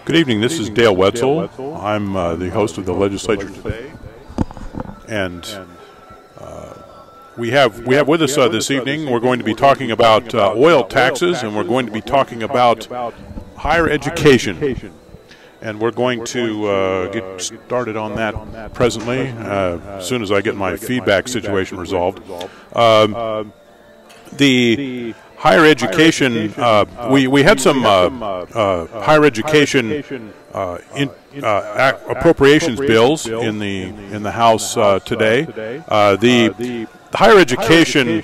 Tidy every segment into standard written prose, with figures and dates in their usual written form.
Good evening. This is Dale Wetzel. I'm the host of the Legislature today, and we have with us this evening. We're going to be talking about oil taxes, and we're going to be talking about higher education, and we're going to get started on that presently as soon as I get my feedback situation resolved. The higher education, we had some higher education appropriations bills in the House today. The higher education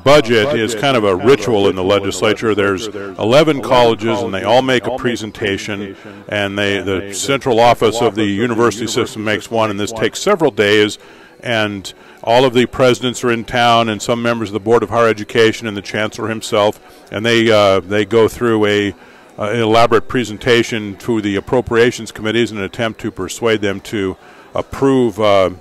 budget is kind of a ritual in the legislature. There's 11 colleges, and they all make a presentation, and the central office of the university system makes one, and this takes several days, and all of the presidents are in town, and some members of the Board of Higher Education, and the chancellor himself, and they go through an elaborate presentation to the appropriations committees in an attempt to persuade them to approve a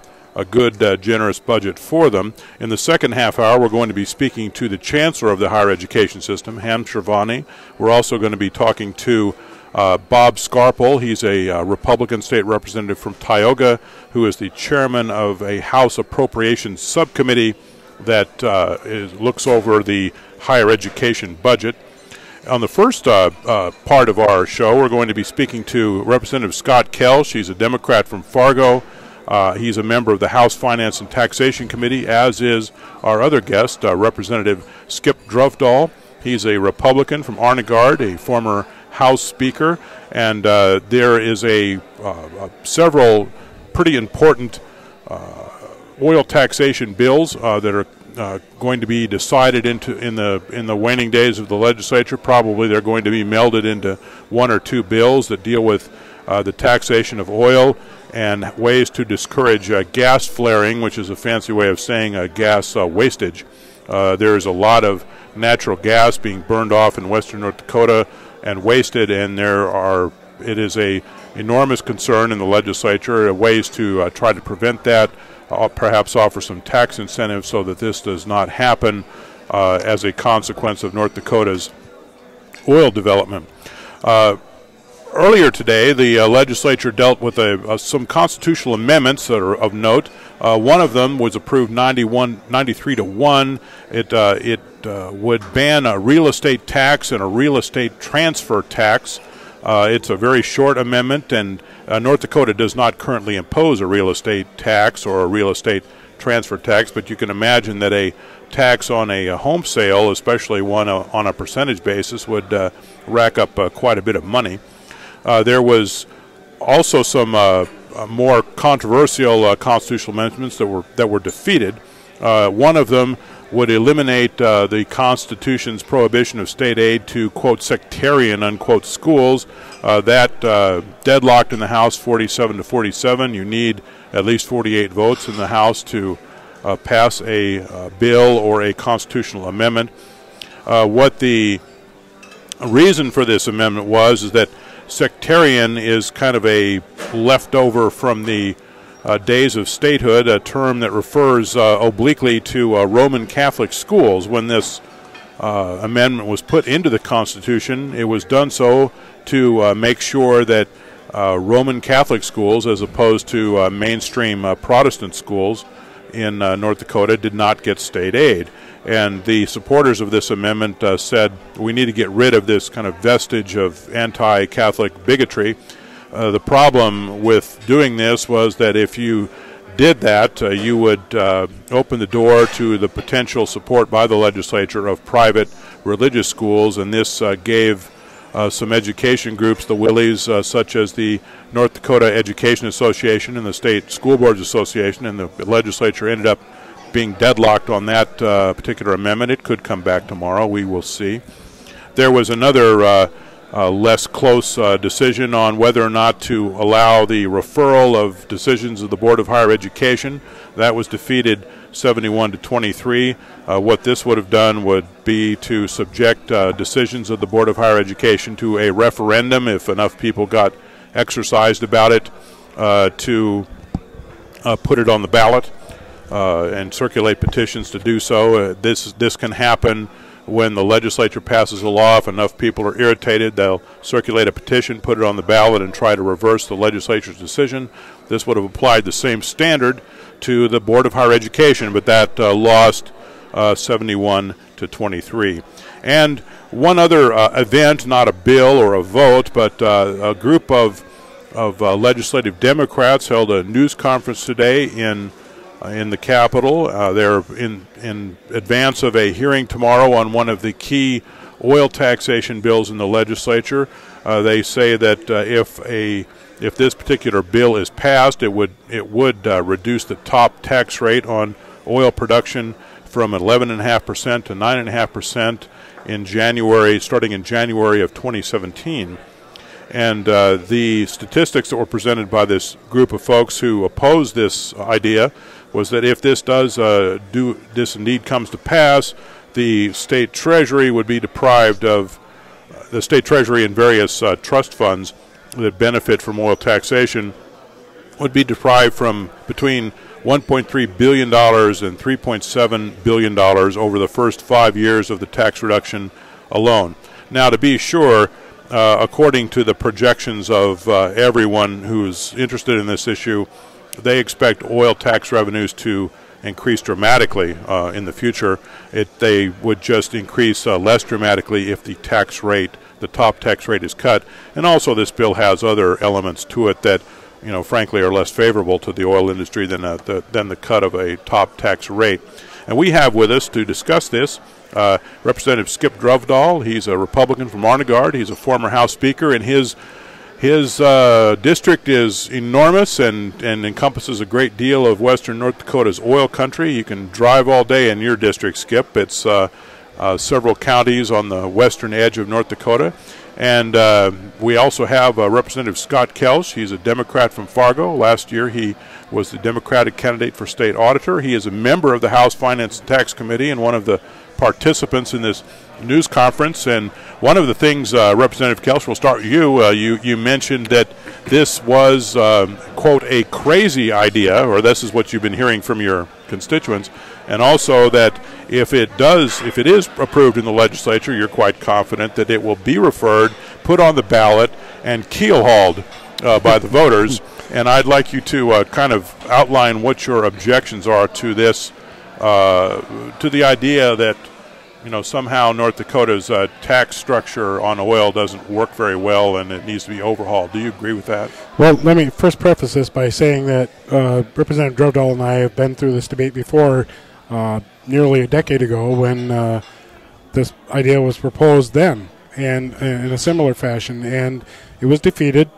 good, generous budget for them. In the second half hour, we're going to be speaking to the chancellor of the higher education system, Ham Shirvani. We're also going to be talking to Bob Scarpel. He's a Republican state representative from Tioga, who is the chairman of a House Appropriations Subcommittee that looks over the higher education budget. On the first part of our show, we're going to be speaking to Representative Scott Kelsch. He's a Democrat from Fargo. He's a member of the House Finance and Taxation Committee, as is our other guest, Representative Skip Druvdahl. He's a Republican from Arnegard, a former House Speaker, and there is several pretty important oil taxation bills that are going to be decided in the waning days of the legislature. Probably they're going to be melded into one or two bills that deal with the taxation of oil and ways to discourage gas flaring, which is a fancy way of saying gas wastage. There is a lot of natural gas being burned off in western North Dakota and wasted, and it is a enormous concern in the legislature, ways to try to prevent that, perhaps offer some tax incentives so that this does not happen as a consequence of North Dakota's oil development. Earlier today, the legislature dealt with some constitutional amendments that are of note. One of them was approved 93-1. It would ban a real estate tax and a real estate transfer tax. It's a very short amendment, and North Dakota does not currently impose a real estate tax or a real estate transfer tax, but you can imagine that a tax on a home sale, especially one on a percentage basis, would rack up quite a bit of money. There was also some more controversial constitutional amendments that were defeated. One of them would eliminate the Constitution's prohibition of state aid to, quote, sectarian, unquote, schools. That deadlocked in the House 47-47. You need at least 48 votes in the House to pass a bill or a constitutional amendment. What the reason for this amendment was is that sectarian is kind of a leftover from the days of statehood, a term that refers obliquely to Roman Catholic schools. When this amendment was put into the Constitution, it was done so to make sure that Roman Catholic schools, as opposed to mainstream Protestant schools in North Dakota, did not get state aid. And the supporters of this amendment said we need to get rid of this kind of vestige of anti-Catholic bigotry. The problem with doing this was that if you did that, you would open the door to the potential support by the legislature of private religious schools, and this gave some education groups the willies, such as the North Dakota Education Association and the State School Boards Association, and the legislature ended up being deadlocked on that particular amendment. It could come back tomorrow. We will see. There was another less close decision on whether or not to allow the referral of decisions of the Board of Higher Education. That was defeated 71-23. What this would have done would be to subject decisions of the Board of Higher Education to a referendum if enough people got exercised about it, to put it on the ballot and circulate petitions to do so. This can happen when the legislature passes a law, if enough people are irritated, they'll circulate a petition, put it on the ballot, and try to reverse the legislature's decision. This would have applied the same standard to the Board of Higher Education, but that lost 71 to 23. And one other event, not a bill or a vote, but a group of legislative Democrats held a news conference today in the Capitol. They're in advance of a hearing tomorrow on one of the key oil taxation bills in the legislature. They say that if this particular bill is passed, it would reduce the top tax rate on oil production from 11.5% to 9.5% in January, starting in January of 2017. And the statistics that were presented by this group of folks who opposed this idea was that if this this indeed comes to pass, the state treasury would be deprived of the state treasury and various trust funds that benefit from oil taxation would be deprived from between $1.3 billion and $3.7 billion over the first 5 years of the tax reduction alone. Now, to be sure, according to the projections of everyone who's interested in this issue, they expect oil tax revenues to increase dramatically in the future. They would just increase less dramatically if the top tax rate is cut. And also this bill has other elements to it that, frankly, are less favorable to the oil industry than the cut of a top tax rate. And we have with us to discuss this Representative Skip Drovdahl. He's a Republican from Arnegard. He's a former House Speaker, and his district is enormous and encompasses a great deal of western North Dakota's oil country. You can drive all day in your district, Skip. It's several counties on the western edge of North Dakota. And we also have Representative Scott Kelsch. He's a Democrat from Fargo. Last year he was the Democratic candidate for state auditor. He is a member of the House Finance and Tax Committee and one of the participants in this news conference. And one of the things, Representative Kelsch, we'll start with you. You mentioned that this was, quote, a crazy idea, or this is what you've been hearing from your constituents, and also that if it is approved in the legislature, you're quite confident that it will be referred, put on the ballot, and keel-hauled by the voters. And I'd like you to kind of outline what your objections are to this, to the idea that somehow North Dakota's tax structure on oil doesn't work very well and it needs to be overhauled. Do you agree with that? Well, let me first preface this by saying that Representative Drovdahl and I have been through this debate before, nearly a decade ago, when this idea was proposed then, and in a similar fashion, and it was defeated.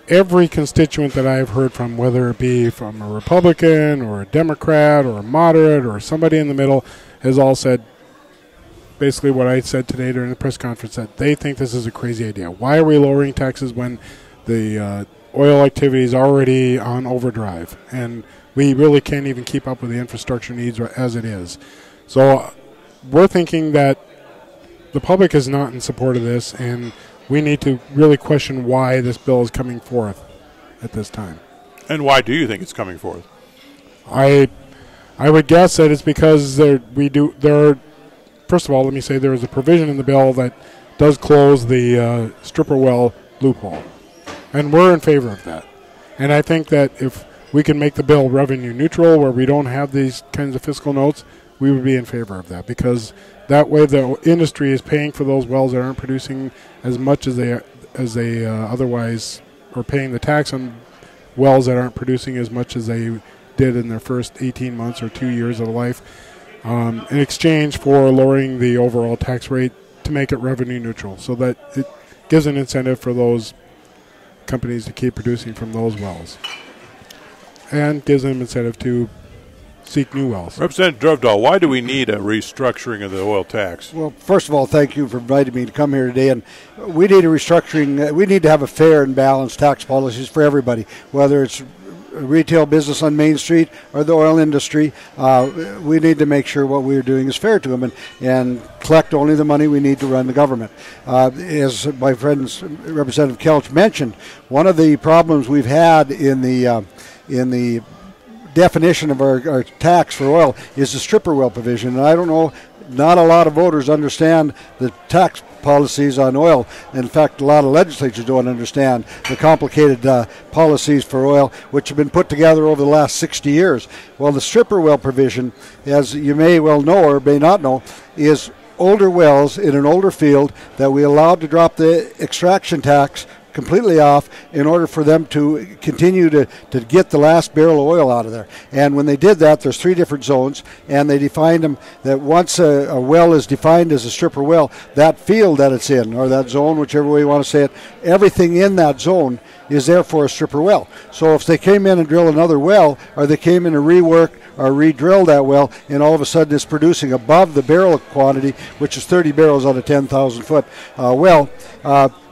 Every constituent that I've heard from, whether it be from a Republican or a Democrat or a moderate or somebody in the middle, has all said basically what I said today during the press conference, that they think this is a crazy idea. Why are we lowering taxes when the oil activity is already on overdrive and we really can't even keep up with the infrastructure needs as it is? So we're thinking that the public is not in support of this, and we need to really question why this bill is coming forth at this time. And why do you think it's coming forth? I would guess that it's because first of all, let me say there is a provision in the bill that does close the stripper well loophole, and we're in favor of that. And I think that if we can make the bill revenue neutral, where we don't have these kinds of fiscal notes, we would be in favor of that, because that way the industry is paying for those wells that aren't producing as much as they otherwise, or paying the tax on wells that aren't producing as much as they did in their first 18 months or 2 years of life, in exchange for lowering the overall tax rate to make it revenue neutral, so that it gives an incentive for those companies to keep producing from those wells and gives them incentive to seek new wells. Representative Drovdahl, why do we need a restructuring of the oil tax? Well, first of all, thank you for inviting me to come here today. And we need a restructuring. We need to have a fair and balanced tax policies for everybody, whether it's retail business on Main Street or the oil industry. We need to make sure what we're doing is fair to them and collect only the money we need to run the government. As my friend Representative Kelch mentioned, one of the problems we've had in the definition of our tax for oil is the stripper well provision. And I don't know, not a lot of voters understand the tax policies on oil. In fact, a lot of legislatures don't understand the complicated policies for oil, which have been put together over the last 60 years. Well, the stripper well provision, as you may well know or may not know, is older wells in an older field that we allowed to drop the extraction tax completely off in order for them to continue to get the last barrel of oil out of there. And when they did that, there's 3 different zones, and they defined them that once a well is defined as a stripper well, that field that it's in, or that zone, whichever way you want to say it, everything in that zone is therefore a stripper well. So if they came in and drilled another well, or they came in and rework or re-drill that well, and all of a sudden it's producing above the barrel quantity, which is 30 barrels on a 10,000 foot well,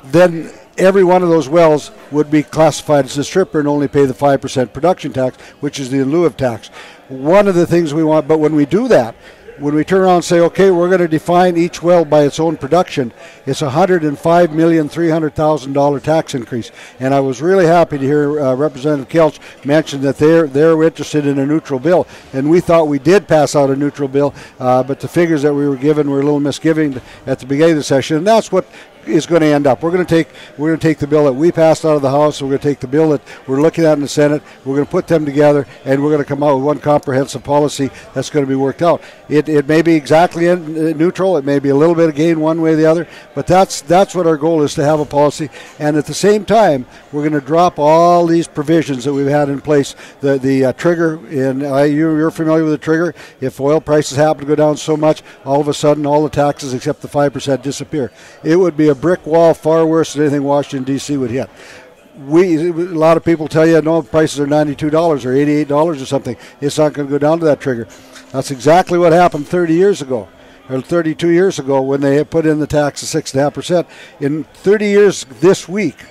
then every one of those wells would be classified as a stripper and only pay the 5% production tax, which is the in lieu of tax. One of the things we want, but when we do that, when we turn around and say, okay, we're going to define each well by its own production, it's $105,300,000 tax increase. And I was really happy to hear Representative Kelch mention that they're interested in a neutral bill. And we thought we did pass out a neutral bill, but the figures that we were given were a little misgiving at the beginning of the session. And that's what is going to end up. We're going to take the bill that we passed out of the House. We're going to take the bill that we're looking at in the Senate. We're going to put them together, and we're going to come out with one comprehensive policy that's going to be worked out. It may be exactly neutral. It may be a little bit of gain one way or the other, but that's what our goal is, to have a policy. And at the same time, we're going to drop all these provisions that we've had in place. The trigger, and you're familiar with the trigger. If oil prices happen to go down so much, all of a sudden all the taxes except the 5% disappear. It would be a brick wall far worse than anything Washington, D.C. would hit. A lot of people tell you, no, prices are $92 or $88 or something. It's not going to go down to that trigger. That's exactly what happened 30 years ago, or 32 years ago, when they had put in the tax of 6.5%. In 30 years this week,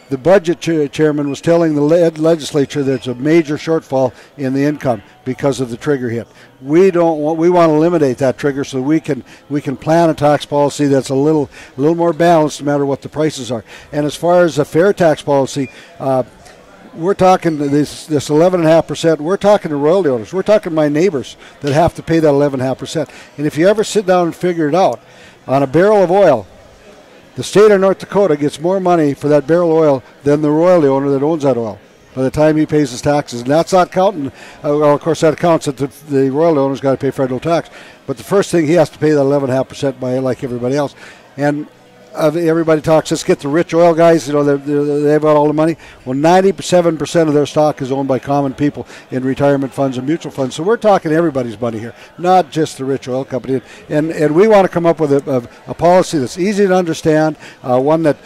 the budget chairman was telling the legislature there's a major shortfall in the income because of the trigger hit. We want to eliminate that trigger so we can plan a tax policy that's a little more balanced no matter what the prices are. And as far as a fair tax policy, we're talking this 11.5%. We're talking to royalty owners. We're talking my neighbors that have to pay that 11.5%. And if you ever sit down and figure it out, on a barrel of oil, the state of North Dakota gets more money for that barrel of oil than the royalty owner that owns that oil by the time he pays his taxes. And that's not counting, well, of course, that counts that the royalty owner's got to pay federal tax. But the first thing, he has to pay that 11.5% by, like everybody else. And everybody talks, let's get the rich oil guys, they've got all the money. Well, 97% of their stock is owned by common people in retirement funds and mutual funds. So we're talking everybody's money here, not just the rich oil company. And we want to come up with a policy that's easy to understand, one that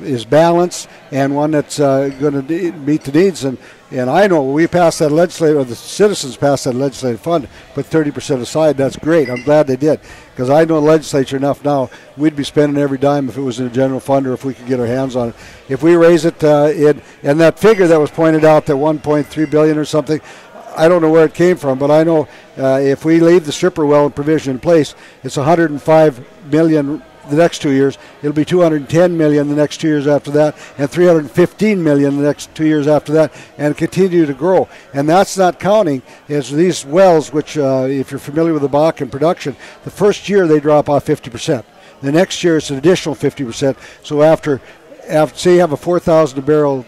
is balanced, and one that's going to meet the needs. And I know we passed that legislative, or the citizens passed that legislative fund, put 30% aside. That's great. I'm glad they did, because I know the legislature enough now. We'd be spending every dime if it was in a general fund, or if we could get our hands on it. If we raise it, and that figure that was pointed out, that $1.3 billion or something, I don't know where it came from, but I know if we leave the stripper well provision in place, it's $105 million the next 2 years. It'll be $210 million the next 2 years after that, and $315 million the next 2 years after that, and continue to grow. And that's not counting is these wells, which if you're familiar with the Bakken production, the first year they drop off 50%. The next year it's an additional 50%. So after say you have a 4,000 barrels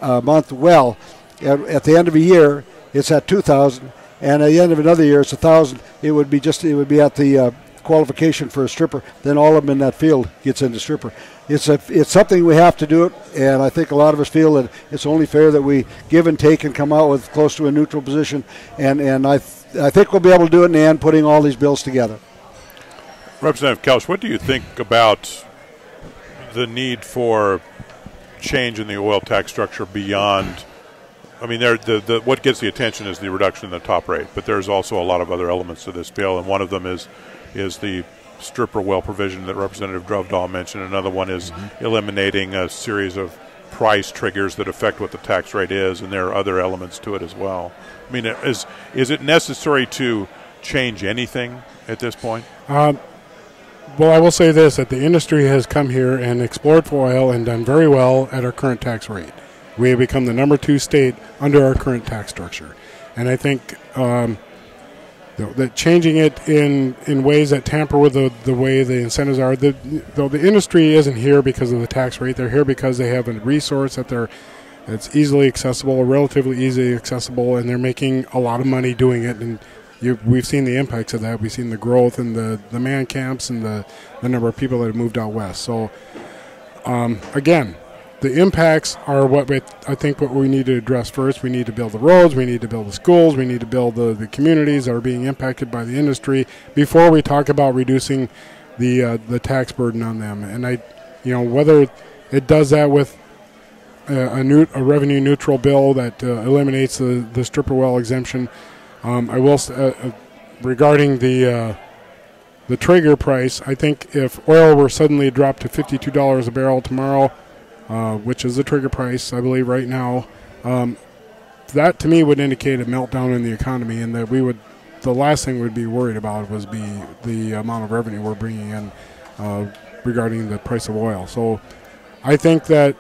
a month well, at the end of a year it's at 2,000, and at the end of another year it's 1,000. It would be at the qualification for a stripper. Then all of them in that field gets into stripper. It's something we have to do it, and I think a lot of us feel that it's only fair that we give and take and come out with close to a neutral position. And I think we'll be able to do it in the end, putting all these bills together. Representative Kelch, what do you think about the need for change in the oil tax structure beyond? I mean, what gets the attention is the reduction in the top rate, but there's also a lot of other elements to this bill, and one of them is the stripper well provision that Representative Drovdahl mentioned. Another one is eliminating a series of price triggers that affect what the tax rate is, and there are other elements to it as well. I mean, is it necessary to change anything at this point? Well, I will say this, that the industry has come here and explored for oil and done very well at our current tax rate. We have become the number 2 state under our current tax structure. And I think that changing it in ways that tamper with the way the incentives are, though the industry isn't here because of the tax rate, they're here because they have a resource that's easily accessible, or relatively easily accessible, and they're making a lot of money doing it. And we've seen the impacts of that. We've seen the growth in the man camps and the number of people that have moved out west. So, again, the impacts are I think what we need to address first. We need to build the roads. We need to build the schools. We need to build the communities that are being impacted by the industry before we talk about reducing the tax burden on them. And whether it does that with a revenue neutral bill that eliminates the stripper well exemption. I will regarding the trigger price. I think if oil were suddenly dropped to $52 a barrel tomorrow, which is the trigger price, I believe, right now, that to me would indicate a meltdown in the economy, and that the last thing we'd be worried about was the amount of revenue we're bringing in regarding the price of oil. So I think that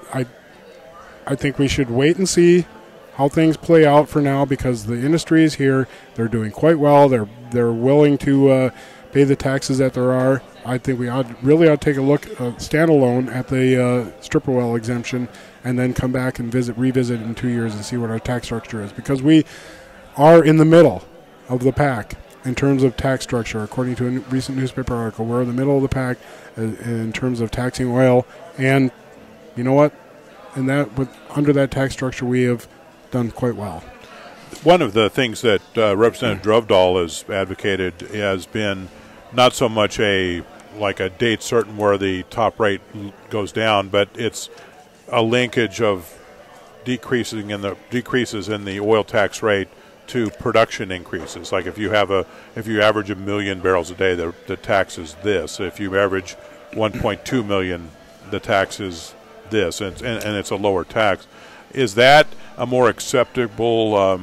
I think we should wait and see how things play out for now, because the industry is here. They're doing quite well. They're willing to pay the taxes that there are. I think we really ought to take a look standalone at the stripper well exemption, and then come back and revisit in 2 years and see what our tax structure is, because we are in the middle of the pack in terms of tax structure. According to a recent newspaper article, we're in the middle of the pack in terms of taxing oil, and you know what? Under that tax structure, we have done quite well. One of the things that Representative Drovdahl has advocated has been not so much a date certain where the top rate goes down, but it's a linkage of decreases in the oil tax rate to production increases. Like if you average 1 million barrels a day, the tax is this. If you average 1.2 million, the tax is this, and it's a lower tax. Is that a more acceptable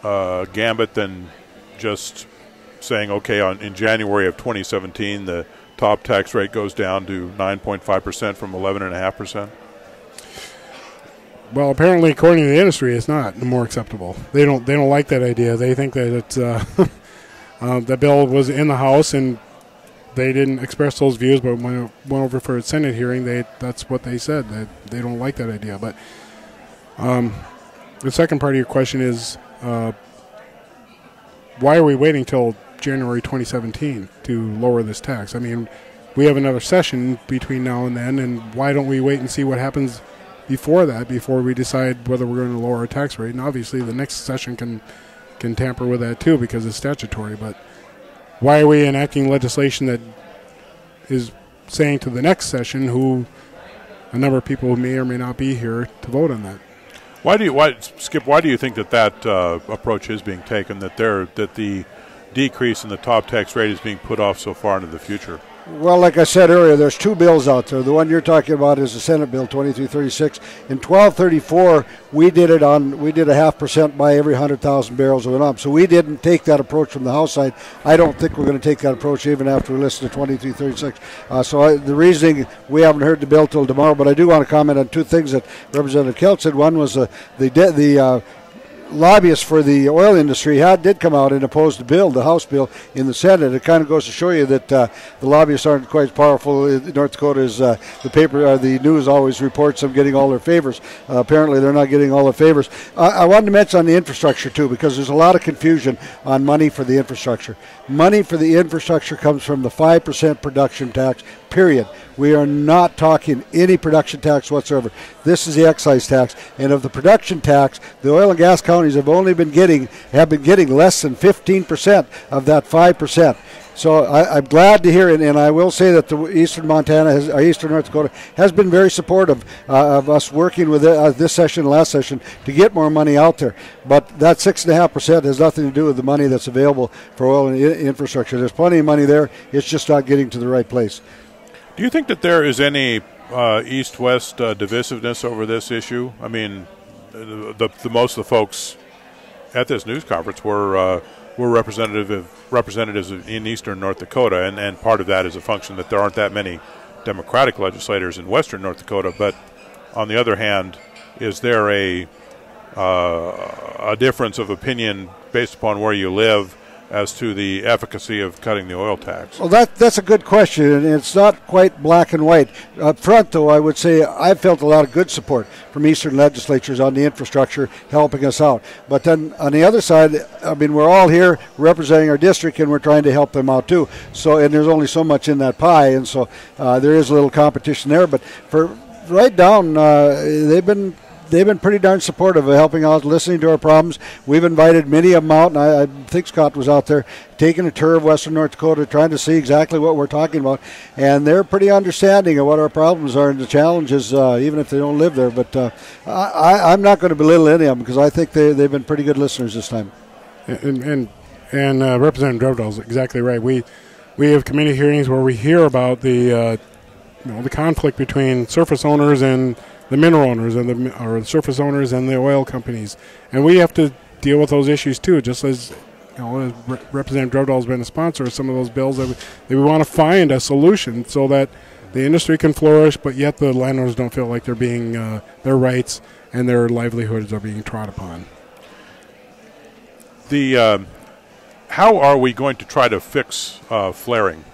gambit than just saying, okay, in January of 2017, the top tax rate goes down to 9.5% from 11.5%? Well, apparently, according to the industry, it's not more acceptable. They don't like that idea. They think that it's the bill was in the House and they didn't express those views, but when it went over for a Senate hearing, that's what they said, that they don't like that idea. But the second part of your question is, why are we waiting till January 2017 to lower this tax? I mean, we have another session between now and then, and why don't we wait and see what happens before that, before we decide whether we're going to lower our tax rate? And obviously the next session can tamper with that too, because it's statutory. But why are we enacting legislation that is saying to the next session a number of people who may or may not be here to vote on that? Skip, why do you think that approach is being taken, that the decrease in the top tax rate is being put off so far into the future? Well, like I said earlier, there's two bills out there. The one you're talking about is the Senate Bill 2336. In 1234, we did a 0.5% by every 100,000 barrels of it up. So we didn't take that approach from the House side. I don't think we're going to take that approach even after we listen to 2336. The reasoning, we haven't heard the bill till tomorrow, but I do want to comment on two things that Representative Kelt said. One was the lobbyists for the oil industry did come out and oppose the bill, the House bill, in the Senate. It kind of goes to show you that the lobbyists aren't quite as powerful in North Dakota as the news always reports them getting all their favors. Apparently they're not getting all their favors. I wanted to mention on the infrastructure too, because there's a lot of confusion on money for the infrastructure. Money for the infrastructure comes from the 5% production tax, period. We are not talking any production tax whatsoever. This is the excise tax. And of the production tax, the oil and gas counties have been getting less than 15% of that 5%. So I'm glad to hear it, and I will say that the Eastern North Dakota has been very supportive of us working with this session and last session to get more money out there. But that 6.5% has nothing to do with the money that's available for oil and infrastructure. There's plenty of money there. It's just not getting to the right place. Do you think that there is any east-west divisiveness over this issue? I mean, the most of the folks at this news conference were representatives in eastern North Dakota, and part of that is a function that there aren't that many Democratic legislators in western North Dakota. But on the other hand, is there a difference of opinion based upon where you live as to the efficacy of cutting the oil tax? Well, that's a good question, and it's not quite black and white. Up front, though, I would say I've felt a lot of good support from eastern legislatures on the infrastructure helping us out. But then on the other side, I mean, we're all here representing our district, and we're trying to help them out too. So, and there's only so much in that pie, and so there is a little competition there. But for right down, they've been pretty darn supportive of helping out, listening to our problems. We've invited many of them out, and I think Scott was out there taking a tour of western North Dakota, trying to see exactly what we're talking about. And they're pretty understanding of what our problems are and the challenges, even if they don't live there. But I'm not going to belittle any of them because I think they've been pretty good listeners this time. And Representative Dovdahl is exactly right. We have committee hearings where we hear about the conflict between surface owners and the mineral owners or the surface owners and the oil companies, and we have to deal with those issues too. Just as Representative Dovdahl has been a sponsor of some of those bills, that we want to find a solution so that the industry can flourish, but yet the landowners don't feel like they're being their rights and their livelihoods are being trod upon. How are we going to try to fix flaring?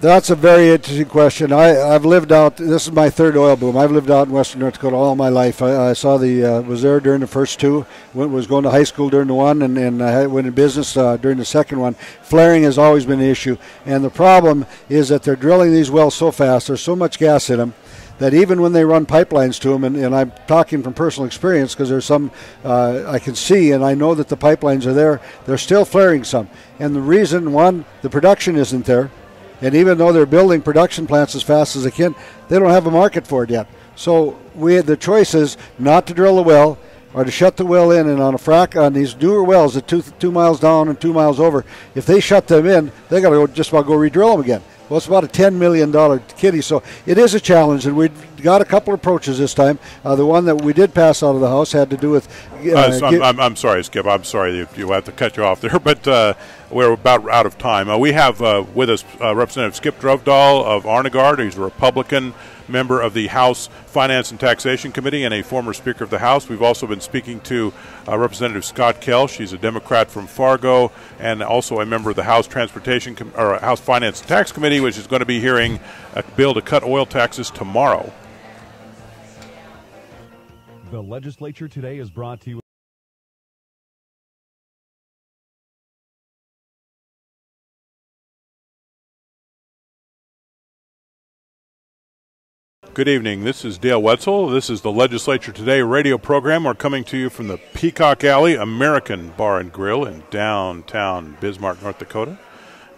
That's a very interesting question. I've lived out, this is my third oil boom. I've lived out in western North Dakota all my life. I saw was there during the first two, was going to high school during the one, and I went in business during the second one. Flaring has always been an issue. And the problem is that they're drilling these wells so fast, there's so much gas in them, that even when they run pipelines to them, and I'm talking from personal experience because there's some I can see and I know that the pipelines are there, they're still flaring some. And the reason, one, the production isn't there. And even though they're building production plants as fast as they can, they don't have a market for it yet. So the choice is not to drill a well or to shut the well in. And on a frac, on these newer wells at 2 miles down and 2 miles over, if they shut them in, they got to just about go re-drill them again. Well, it's about a $10 million kitty. So it is a challenge, and we've got a couple of approaches this time. The one that we did pass out of the House had to do with... I'm sorry, Skip. I'm sorry you have to cut you off there, but we're about out of time. We have with us Representative Skip Dovdahl of Arnegard. He's a Republican member of the House Finance and Taxation Committee and a former Speaker of the House. We've also been speaking to Representative Scott Kell. She's a Democrat from Fargo and also a member of the House House Finance and Tax Committee, which is going to be hearing a bill to cut oil taxes tomorrow. The Legislature today is brought to you. Good evening. This is Dale Wetzel. This is the Legislature Today radio program. We're coming to you from the Peacock Alley American Bar and Grill in downtown Bismarck, North Dakota.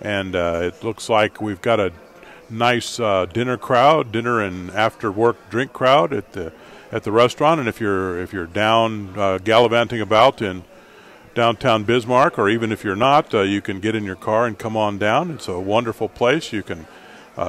And it looks like we've got a nice dinner and after-work drink crowd at the restaurant. And if you're down gallivanting about in downtown Bismarck, or even if you're not, you can get in your car and come on down. It's a wonderful place. You can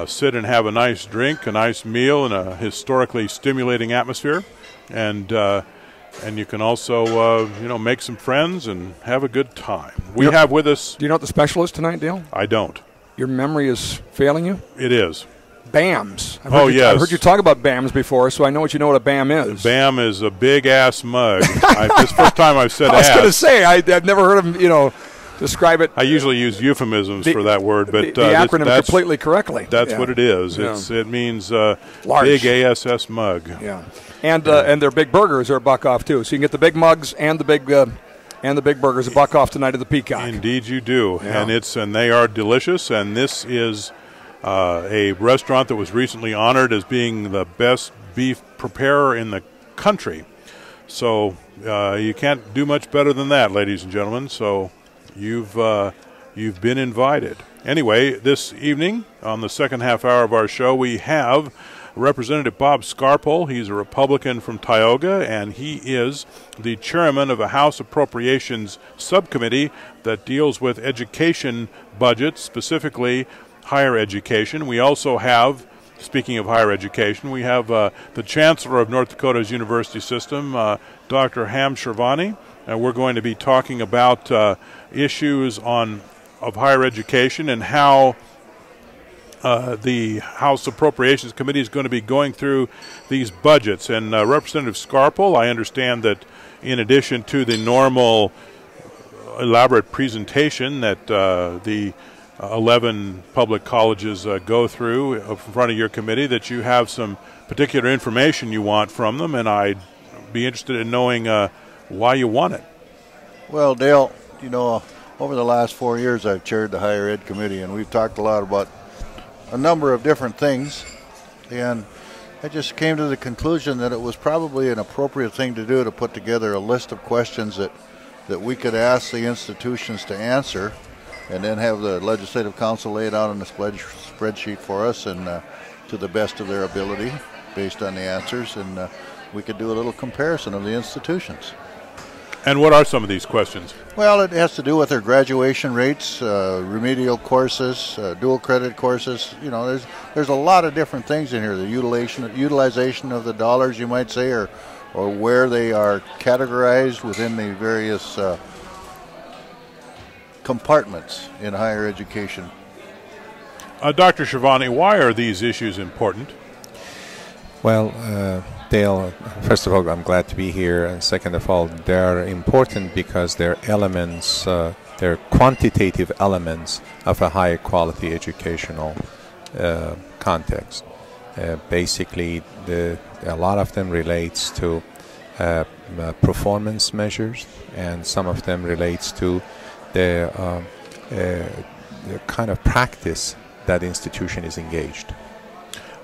sit and have a nice drink, a nice meal, in a historically stimulating atmosphere, and you can also make some friends and have a good time. We have with us. Do you know what the special is tonight, Dale? I don't. Your memory is failing you? It is. BAMs. Yes. I've heard you talk about BAMs before, so I know what a BAM is. BAM is a big-ass mug. This is the first time I've said ass. I was going to say, I've never heard him, describe it. I usually use euphemisms for that word, but the acronym completely correctly. That's what it is. Yeah. It means big ASS mug. Yeah, and their big burgers are $1 off too. So you can get the big mugs and the big burgers $1 off tonight at the Peacock. Indeed, you do, yeah. and they are delicious. And this is a restaurant that was recently honored as being the best beef preparer in the country. So you can't do much better than that, ladies and gentlemen. So you've been invited. Anyway, this evening on the second half hour of our show, we have Representative Bob Scarpole. He's a Republican from Tioga, and he is the chairman of a House Appropriations Subcommittee that deals with education budgets, specifically higher education. We also have, speaking of higher education, we have the Chancellor of North Dakota's university system, Dr. Ham Shirvani, and we're going to be talking about issues of higher education and how the House Appropriations Committee is going to be going through these budgets. And Representative Scarpel, I understand that in addition to the normal elaborate presentation that the 11 public colleges go through in front of your committee, that you have some particular information you want from them, and I'd be interested in knowing why you want it. Well, Dale, you know, over the last 4 years I've chaired the Higher Ed Committee, and we've talked a lot about a number of different things, and I just came to the conclusion that it was probably an appropriate thing to do to put together a list of questions that we could ask the institutions to answer, and then have the Legislative Council lay it out on a spreadsheet for us, and to the best of their ability based on the answers, and we could do a little comparison of the institutions. And what are some of these questions? Well, it has to do with their graduation rates, remedial courses, dual credit courses. You know, there's a lot of different things in here. The utilization of the dollars, you might say, or where they are categorized within the various compartments in higher education. Dr. Schiavone, why are these issues important? Well, Dale, first of all, I'm glad to be here, and second of all, they're important because they're elements, they're quantitative elements of a higher quality educational context. Basically, a lot of them relates to performance measures, and some of them relates to the kind of practice that institution is engaged.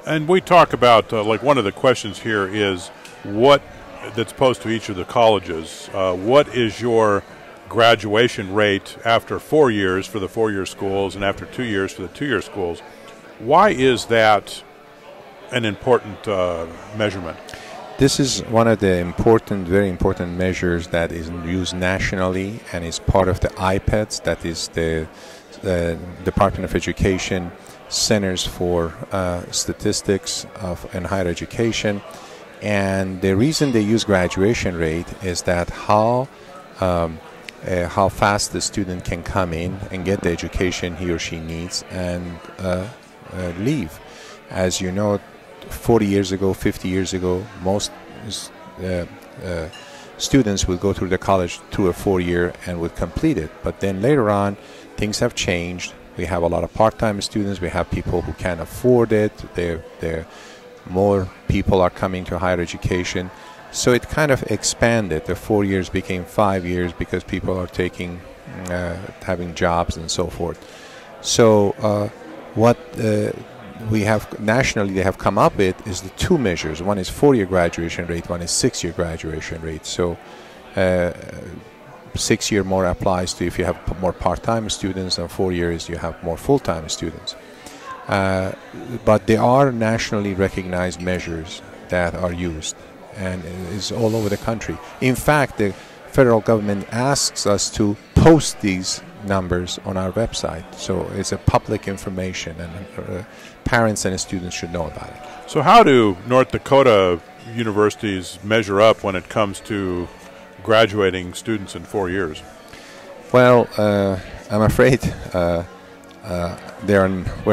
And we talk about, like one of the questions here is what that's posed to each of the colleges. What is your graduation rate after 4 years for the 4-year schools and after 2 years for the 2-year schools? Why is that an important measurement? This is one of the important, very important measures that is used nationally and is part of the IPEDS, that is the Department of Education Centers for Statistics in Higher Education. And the reason they use graduation rate is that how fast the student can come in and get the education he or she needs and leave. As you know, 40 years ago, 50 years ago, most students would go through the college through a 4-year and would complete it. But then later on, things have changed. We have a lot of part-time students. We have people who can't afford it. More people are coming to higher education. So it kind of expanded. The 4 years became 5 years because people are having jobs and so forth. So what we have nationally, they have come up with is the two measures. One is 4-year graduation rate, one is 6-year graduation rate. So 6-year more applies to if you have more part-time students, and 4 years you have more full-time students. But there are nationally recognized measures that are used, and it's all over the country. In fact, the federal government asks us to post these numbers on our website, so it's a public information, and parents and students should know about it. So how do North Dakota universities measure up when it comes to graduating students in 4 years? Well, I'm afraid we're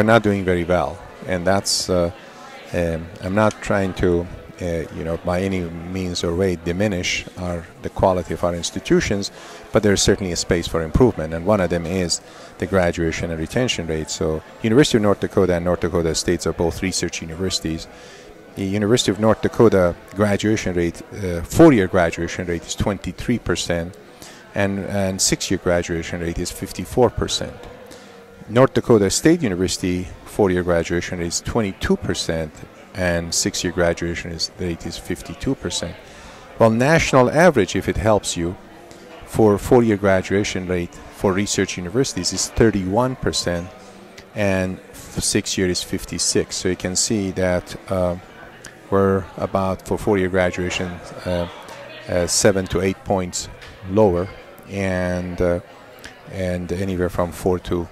not doing very well, and that's I'm not trying to by any means or way diminish the quality of our institutions, but there's certainly a space for improvement, and one of them is the graduation and retention rate. So University of North Dakota and North Dakota States are both research universities. The University of North Dakota graduation rate, 4-year graduation rate is 23%, and 6-year graduation rate is 54%. North Dakota State University 4-year graduation rate is 22%, and 6-year graduation rate is 52%. Well, national average, if it helps you, for 4-year graduation rate for research universities is 31%, and 6-year is 56%. So you can see that we're about, for 4-year graduation, 7 to 8 points lower, and anywhere from 4 to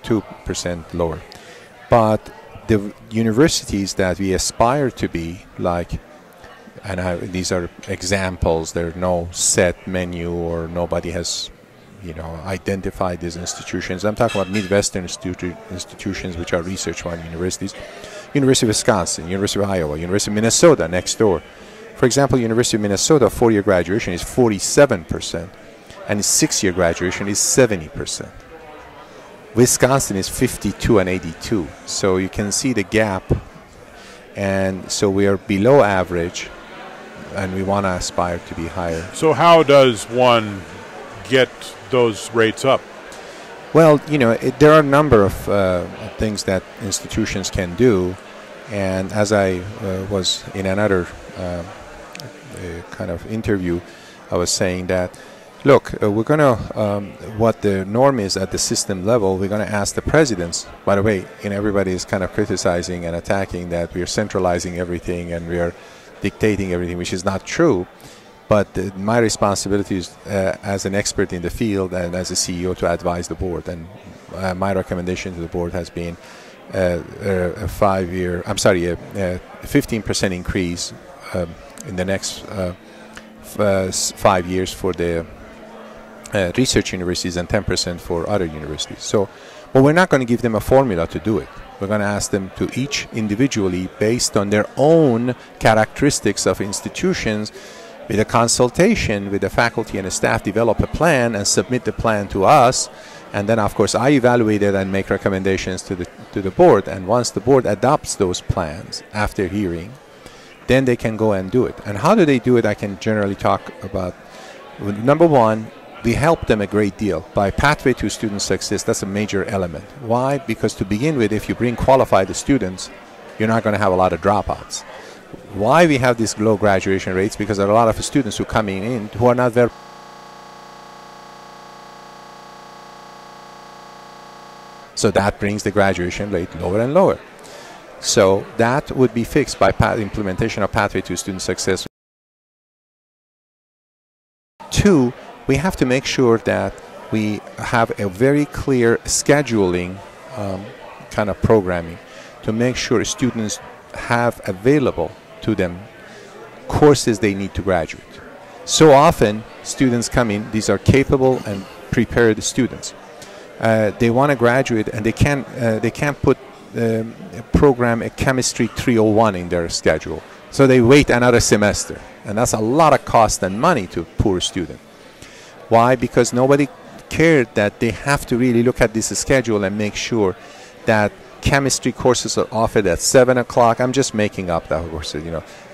2% lower. But the universities that we aspire to be, like, and these are examples, there's no set menu or nobody has identify these institutions. I'm talking about Midwestern institutions, which are research-one universities. University of Wisconsin, University of Iowa, University of Minnesota next door. For example, University of Minnesota 4-year graduation is 47%, and its 6-year graduation is 70%. Wisconsin is 52 and 82. So you can see the gap, and so we are below average, and we want to aspire to be higher. So how does one get those rates up? Well, there are a number of things that institutions can do, and as I was in another kind of interview, I was saying that, look, we're going to, what the norm is at the system level, we're going to ask the presidents. By the way, everybody is kind of criticizing and attacking that we are centralizing everything and we are dictating everything, which is not true. But my responsibility is as an expert in the field and as a CEO to advise the board. And my recommendation to the board has been a 15% increase in the next 5 years for the research universities and 10% for other universities. So, but we're not going to give them a formula to do it. We're going to ask them to each individually, based on their own characteristics of institutions, with a consultation with the faculty and the staff, develop a plan and submit the plan to us. And then, of course, I evaluate it and make recommendations to the board. And once the board adopts those plans after hearing, then they can go and do it. And how do they do it? I can generally talk about. Number one, we help them a great deal by pathway to student success. That's a major element. Why? Because to begin with, if you bring qualified students, you're not going to have a lot of dropouts. Why we have these low graduation rates? Because there are a lot of students who are coming in who are not very. So that brings the graduation rate lower and lower. So that would be fixed by implementation of pathway to student success. 2, we have to make sure that we have a very clear scheduling kind of programming to make sure students have available to them courses they need to graduate. So often students come in, these are capable and prepared students. They want to graduate and they can't put program a chemistry 301 in their schedule. So they wait another semester, and that's a lot of cost and money to a poor student. Why? Because nobody cared that they have to really look at this schedule and make sure that chemistry courses are offered at 7 o'clock. I'm just making up that courses,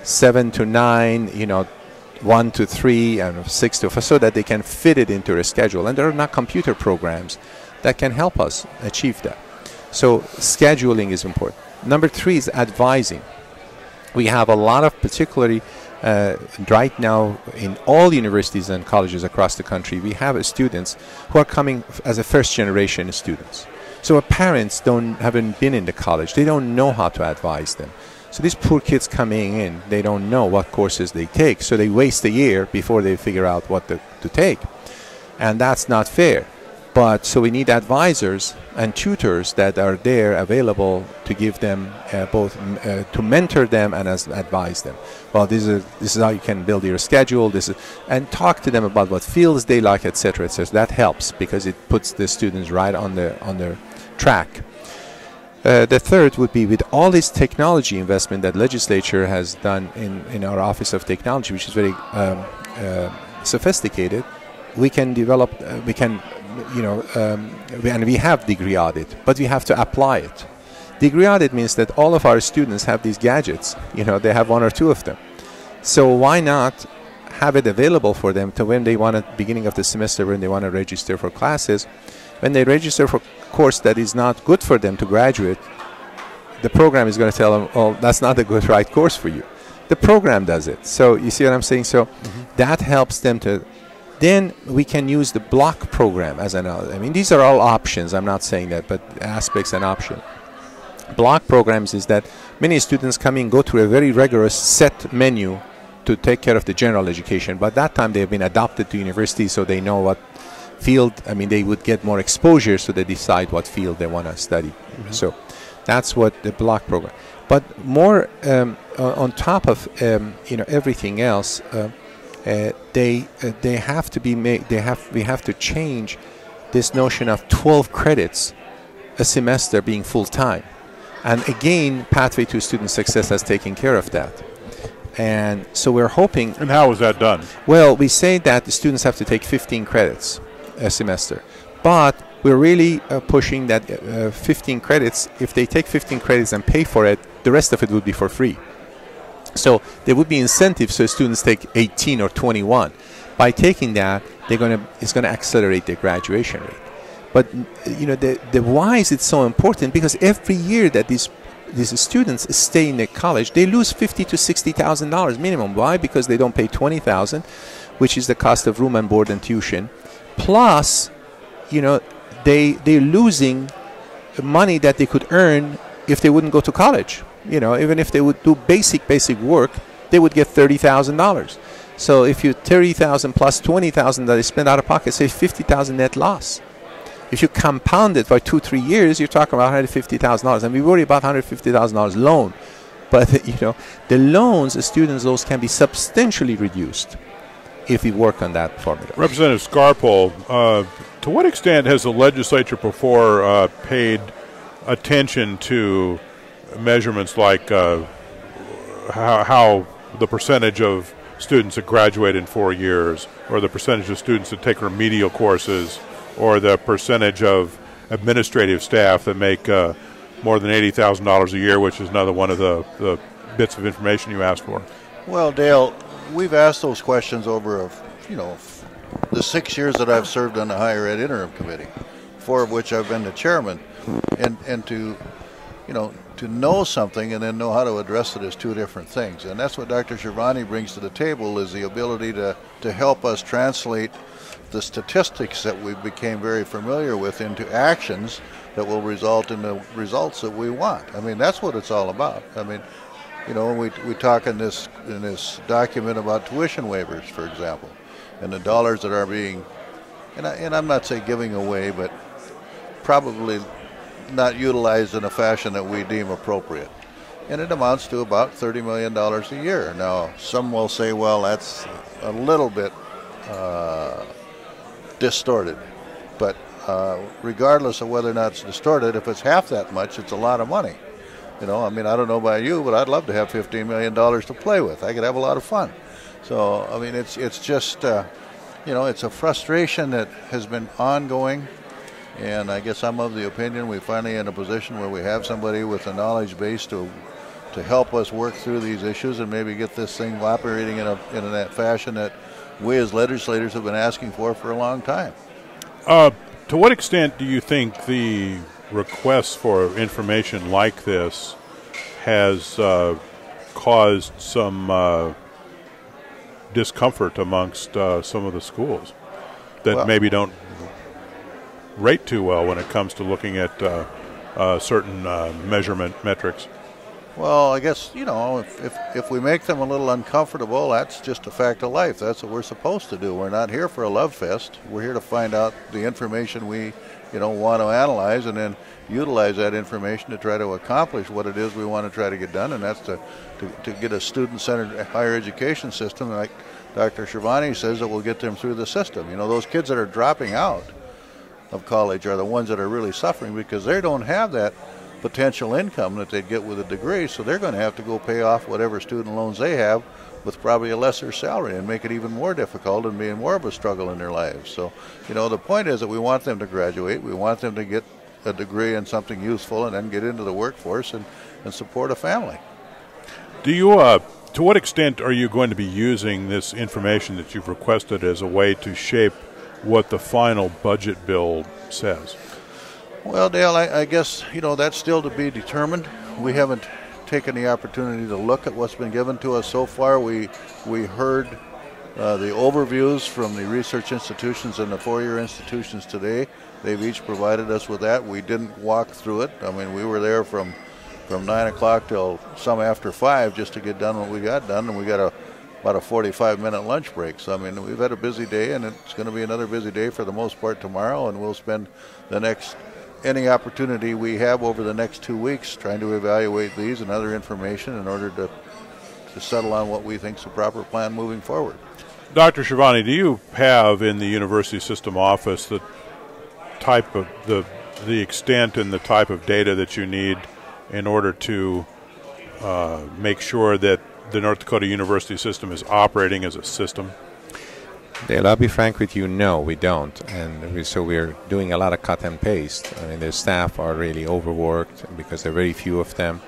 7 to 9, 1 to 3, and 6 to 4, so that they can fit it into their schedule. And there are not computer programs that can help us achieve that. So scheduling is important. Number 3 is advising. We have a lot of, particularly right now in all universities and colleges across the country, we have students who are coming as a first-generation students. So parents haven't been in the college. They don't know how to advise them. So these poor kids coming in, they don't know what courses they take. So they waste a year before they figure out what to take. And that's not fair. But so we need advisors and tutors that are there available to give them both to mentor them and advise them. Well, this is how you can build your schedule. And talk to them about what fields they like, etc., etc. That helps because it puts the students right on their track. The third would be, with all this technology investment that Legislature has done in our Office of Technology, which is very sophisticated, we can develop, and we have degree audit, but we have to apply it. Degree audit means that all of our students have these gadgets. They have 1 or 2 of them. So why not have it available for them to when they want at the beginning of the semester, when they want to register for classes, when they register for a course that is not good for them to graduate, the program is going to tell them, oh, that's not a good right course for you. The program does it. So you see what I'm saying? So that helps them to. Then we can use the block program as another. I mean, these are all options. I'm not saying that, but aspects and option. Block programs is that many students come in, go through a very rigorous set menu to take care of the general education. But that time they have been adopted to university, so they know what field. I mean, they would get more exposure, so they decide what field they want to study. So that's what the block program. But more on top of everything else. they have to be made. We have to change this notion of 12 credits a semester being full time, and again, Pathway to Student Success has taken care of that. And so we're hoping. And how is that done? Well, we say that the students have to take 15 credits a semester, but we're really pushing that 15 credits. If they take 15 credits and pay for it, the rest of it would be for free. So there would be incentives so students take 18 or 21. By taking that, it's going to accelerate their graduation rate. But the why is it so important? Because every year that these students stay in the college, they lose $50,000 to $60,000 minimum. Why? Because they don't pay $20,000, which is the cost of room and board and tuition. Plus, they're losing money that they could earn if they wouldn't go to college. Even if they would do basic work, they would get $30,000. So if you $30,000 plus $20,000 that they spend out of pocket, say $50,000 net loss. If you compound it by 2-3 years, you're talking about $150,000, and we worry about $150,000 loan. But the loans, the students' loans, can be substantially reduced if we work on that formula. Representative Scarpole, to what extent has the legislature before paid attention to measurements like how the percentage of students that graduate in 4 years, or the percentage of students that take remedial courses, or the percentage of administrative staff that make more than $80,000 a year, which is another one of the bits of information you asked for? Well, Dale, we've asked those questions over, the 6 years that I've served on the Higher Ed Interim Committee, 4 of which I've been the chairman, and to know something and then know how to address it is 2 different things. And that's what Dr. Shervani brings to the table, is the ability to help us translate the statistics that we became very familiar with into actions that will result in the results that we want. I mean, that's what it's all about. I mean, when we talk in this document about tuition waivers, for example, and the dollars that are being, and I'm not saying giving away, but probably not utilized in a fashion that we deem appropriate. And it amounts to about $30 million a year. Now, some will say, well, that's a little bit distorted. But regardless of whether or not it's distorted, if it's half that much, it's a lot of money. I mean, I don't know about you, but I'd love to have $15 million to play with. I could have a lot of fun. So, I mean, it's just, it's a frustration that has been ongoing. And I guess I'm of the opinion we're finally in a position where we have somebody with a knowledge base to help us work through these issues and maybe get this thing operating in a fashion that we as legislators have been asking for a long time. To what extent do you think the requests for information like this has caused some discomfort amongst some of the schools that maybe don't rate too well when it comes to looking at certain measurement metrics? Well, I guess, if we make them a little uncomfortable, that's just a fact of life. That's what we're supposed to do. We're not here for a love fest. We're here to find out the information we, want to analyze, and then utilize that information to try to accomplish what it is we want to try to get done, and that's to get a student-centered higher education system, like Dr. Shervani says, that will get them through the system. Those kids that are dropping out of college are the ones that are really suffering, because they don't have that potential income that they'd get with a degree, so they're going to have to go pay off whatever student loans they have with probably a lesser salary, and make it even more difficult and being more of a struggle in their lives. So, the point is that we want them to graduate, we want them to get a degree in something useful, and then get into the workforce and support a family. Do you, to what extent are you going to be using this information that you've requested as a way to shape what the final budget bill says? Well, Dale, I guess, that's still to be determined. We haven't taken the opportunity to look at what's been given to us so far. We heard the overviews from the research institutions and the four-year institutions today. They've each provided us with that. We didn't walk through it. I mean, we were there from 9 o'clock till some after 5 just to get done what we got done, and we got about a 45-minute lunch break. So, I mean, we've had a busy day, and it's going to be another busy day for the most part tomorrow, and we'll spend any opportunity we have over the next 2 weeks trying to evaluate these and other information in order to settle on what we think is the proper plan moving forward. Dr. Schiavone, do you have in the university system office the type of the extent and the type of data that you need in order to make sure that the North Dakota university system is operating as a system? Dale, I'll be frank with you, no, we don't. And so we're doing a lot of cut and paste. I mean, the staff are really overworked because there are very few of them.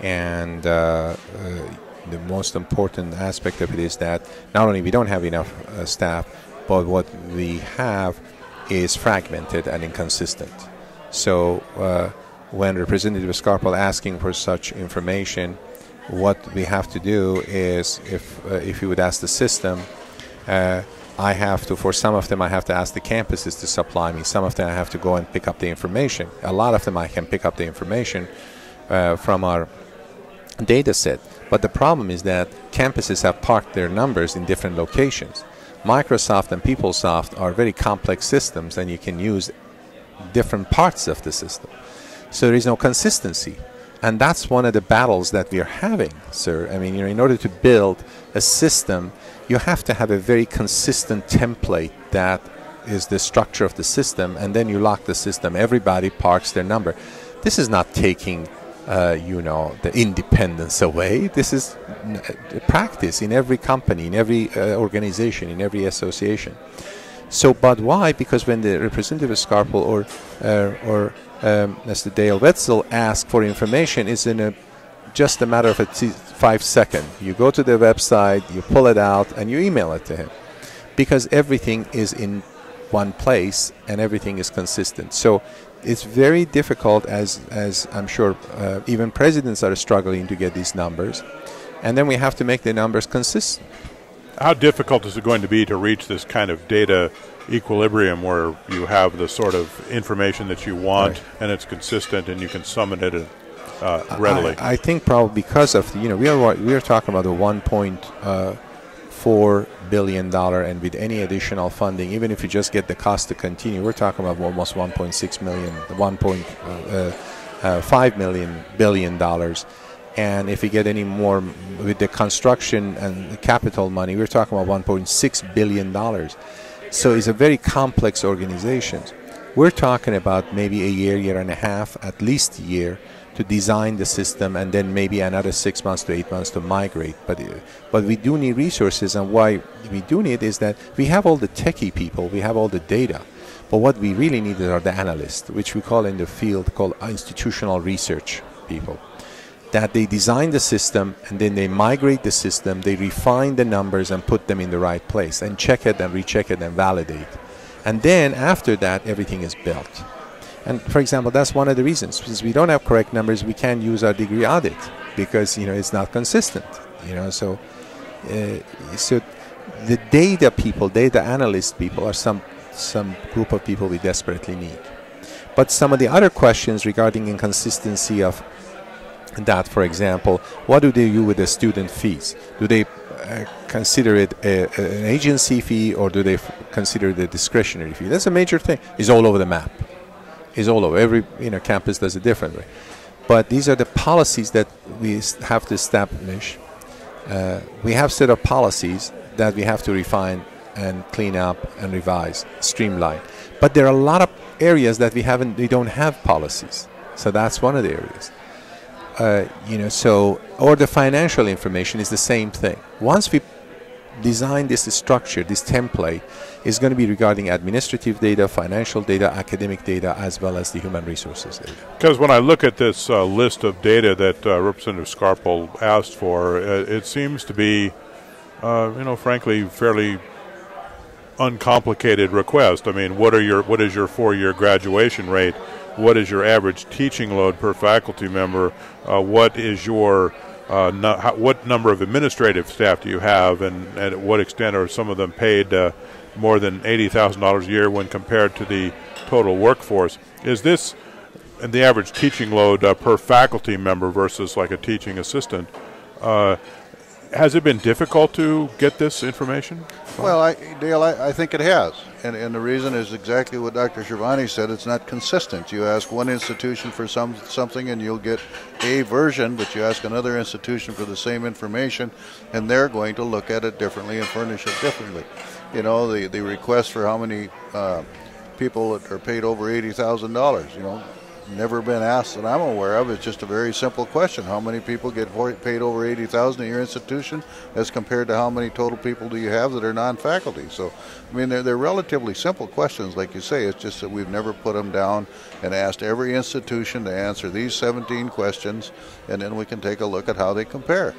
And the most important aspect of it is that not only we don't have enough staff, but what we have is fragmented and inconsistent. So when Representative Scarpel asking for such information, what we have to do is, if you would ask the system, I have to, for some of them, I have to ask the campuses to supply me. Some of them I have to go and pick up the information. A lot of them I can pick up the information from our data set. But the problem is that campuses have parked their numbers in different locations. Microsoft and PeopleSoft are very complex systems, and you can use different parts of the system. So there is no consistency. And that's one of the battles that we are having, sir. I mean, in order to build a system, you have to have a very consistent template that is the structure of the system, and then you lock the system. Everybody parks their number. This is not taking, the independence away. This is practice in every company, in every organization, in every association. So, but why? Because when the Representative Scarpel or Mr. Dale Wetzel ask for information, is in just a matter of 5 seconds. You go to the website, you pull it out, and you email it to him, because everything is in one place and everything is consistent. So it's very difficult, as I'm sure even presidents are struggling to get these numbers, and then we have to make the numbers consistent. How difficult is it going to be to reach this kind of data equilibrium where you have the sort of information that you want, right, and it's consistent and you can summon it readily? I think probably because of we are talking about a $1.4 billion, and with any additional funding, even if you just get the cost to continue, we're talking about almost 1.6 million, 1.5 billion dollars. And if we get any more with the construction and the capital money, we're talking about $1.6 billion. So it's a very complex organization. We're talking about maybe a year and a half, at least a year, to design the system, and then maybe another 6 months to 8 months to migrate. But we do need resources, and why we do need is that we have all the techie people, we have all the data, but what we really need are the analysts, which we call in the field called institutional research people. That they design the system, and then they migrate the system, they refine the numbers and put them in the right place, and check it and recheck it and validate. And then after that, everything is built. And for example, that's one of the reasons. Since we don't have correct numbers, we can't use our degree audit, because it's not consistent. So the data people, data analyst people, are some group of people we desperately need. But some of the other questions regarding inconsistency of that, for example, what do they do with the student fees? Do they consider it an agency fee, or do they consider it a discretionary fee? That's a major thing. It's all over the map. It's all over. Every campus does it differently. But these are the policies that we have to establish. We have set up policies that we have to refine and clean up and revise, streamline. But there are a lot of areas that we don't have policies. So that's one of the areas. Or the financial information is the same thing. Once we design this structure, this template is going to be regarding administrative data, financial data, academic data, as well as the human resources data. Because when I look at this list of data that Representative Scarpel asked for, it seems to be, frankly, fairly uncomplicated request. I mean, what is your 4-year graduation rate? What is your average teaching load per faculty member? What is your what number of administrative staff do you have, and at what extent are some of them paid more than $80,000 a year when compared to the total workforce? Is this the average teaching load per faculty member versus like a teaching assistant? has it been difficult to get this information? Well, Dale, I think it has. And the reason is exactly what Dr. Shervani said. It's not consistent. You ask one institution for something and you'll get a version, but you ask another institution for the same information, and they're going to look at it differently and furnish it differently. You know, the request for how many people that are paid over $80,000, you know, never been asked that I'm aware of. It's just a very simple question. How many people get paid over $80,000 at your institution as compared to how many total people do you have that are non-faculty? So, I mean, they're relatively simple questions, like you say. It's just that we've never put them down and asked every institution to answer these 17 questions, and then we can take a look at how they compare.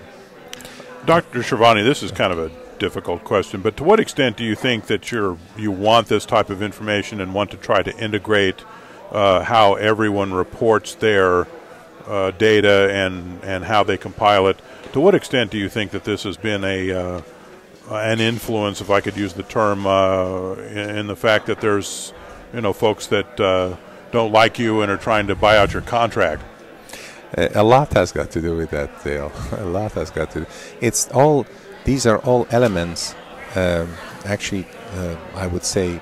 Dr. Shervani, this is kind of a difficult question, but to what extent do you think that you want this type of information and want to try to integrate how everyone reports their data and how they compile it? To what extent do you think that this has been an influence, if I could use the term, in the fact that there's, you know, folks that don't like you and are trying to buy out your contract? A lot has got to do with that, Dale. A lot has got to do. It's all, these are all elements, actually, I would say,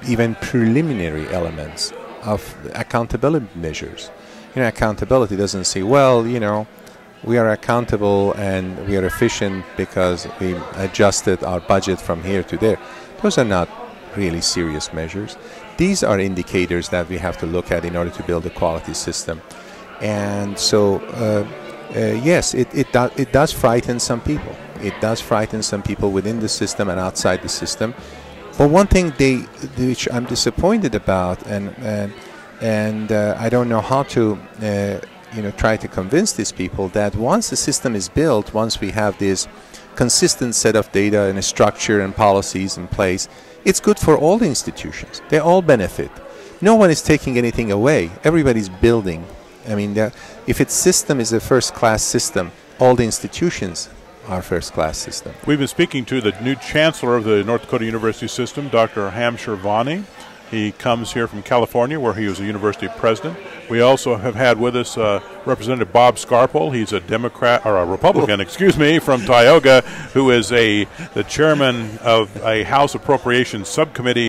even preliminary elements of accountability measures. You know, accountability doesn't say, well, you know, we are accountable and we are efficient because we adjusted our budget from here to there. Those are not really serious measures. These are indicators that we have to look at in order to build a quality system. And so, yes, it does frighten some people. It does frighten some people within the system and outside the system. But one thing which I'm disappointed about, and I don't know how to, you know, try to convince these people that once the system is built, once we have this consistent set of data and a structure and policies in place, it's good for all the institutions. They all benefit. No one is taking anything away. Everybody's building. I mean, if its system is a first-class system, all the institutions our first-class system. We've been speaking to the new chancellor of the North Dakota University System, Dr. Ham Shervani. He comes here from California, where he was a university president. We also have had with us Representative Bob Scarpel. He's a Democrat, or a Republican, excuse me, from Tioga, who is the chairman of a House Appropriations Subcommittee